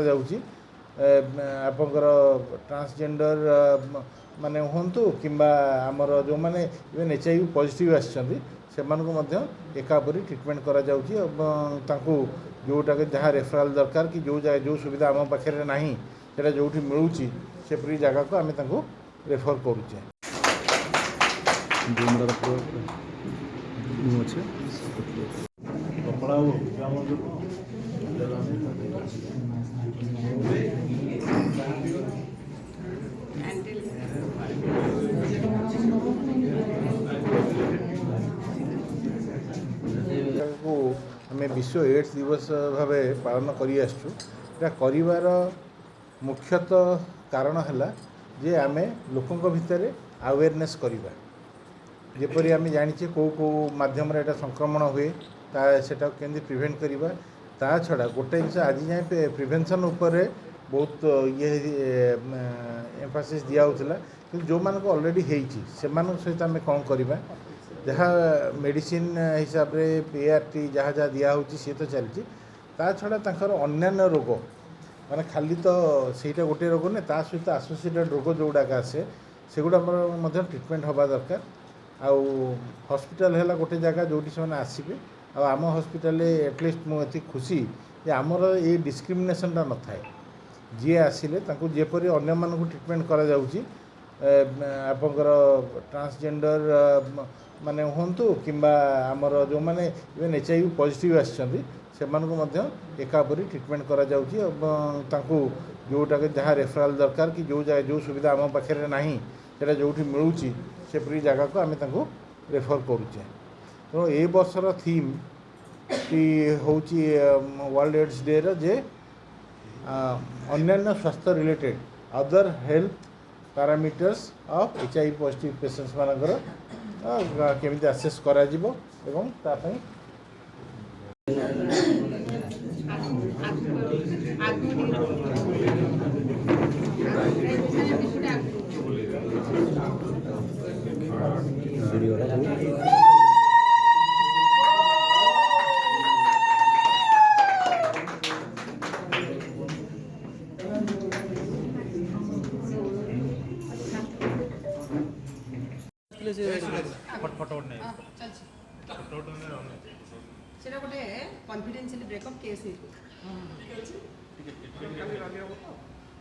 करा जाउची आपंकर ट्रांसजेंडर माने हुंतु किंबा आमर जो माने इवन HIV पॉजिटिव आछंती सेमानकु मध्य एकापरी ट्रिटमेंट करा जाउची एवं तांकु जोटा के जहाँ रेफराल दरकार कि जो जगह जो सुविधा आम पाखे नहीं सेटा जोठी मिलूची से पूरी जगह को आम तांकु रेफर करूचे। आम विश्व एड्स दिवस भाव पालन कर मुख्यतः कारण है जे आम लोकों भितर अवेयरनेस करवा जेपरी आम जाने कौ कौ मध्यम संक्रमण हुए सेटा केमती प्रिवेंट करवा ता छड़ा गोटे जिन आज जाए प्रिवेंशन उपर बहुत ये एम्फासिस दिया कि जो मान ऑलरेडी से सहित आम कौन करवा जहाँ मेडिसिन हिसाब रे PRT जहाँ जहाँ दिया सी तो चलती ता छड़ा तंकर अन्यान्य रोग माने खाली तो सहीटा गोटे रोग ना ता सहित एसोसिएटेड रोग जोड़ाक आसे सेगुड़ा ट्रिटमेंट हवा दरकार आउ हॉस्पिटल है गोटे जगह जो से आसवे आम हॉस्पिटल एटलिस्ट मुझे खुशी जे आमर ये डिस्क्रिमिनेशनटा न थाए जी आसिले तांको जेपरी अन्य मानक ट्रिटमेंट करा जाउची आपंकर ट्रांसजेंडर माने हुंतु किंबा आमर जो माने इवन HIV पॉजिटिव आछंती सेमानकु मध्य एकापरी ट्रिटमेंट करा जाउची एवं तांको जोटा के जहाँ रेफराल दरकार कि जो जगह जो सुविधा आम पाखे नहीं सेटा जोठी मिलूची से पूरी जगह को आम तांको रेफर करूचे। तो ए वर्षर थीम कि होची वर्ल्ड एड्स डे जे अन्यान्य स्वास्थ्य related other health parameters of HIV positive patients मानकर केमिति आसेस करा जिवो एवं तापई कॉन्फिडेंशियल ब्रेकअप केस है।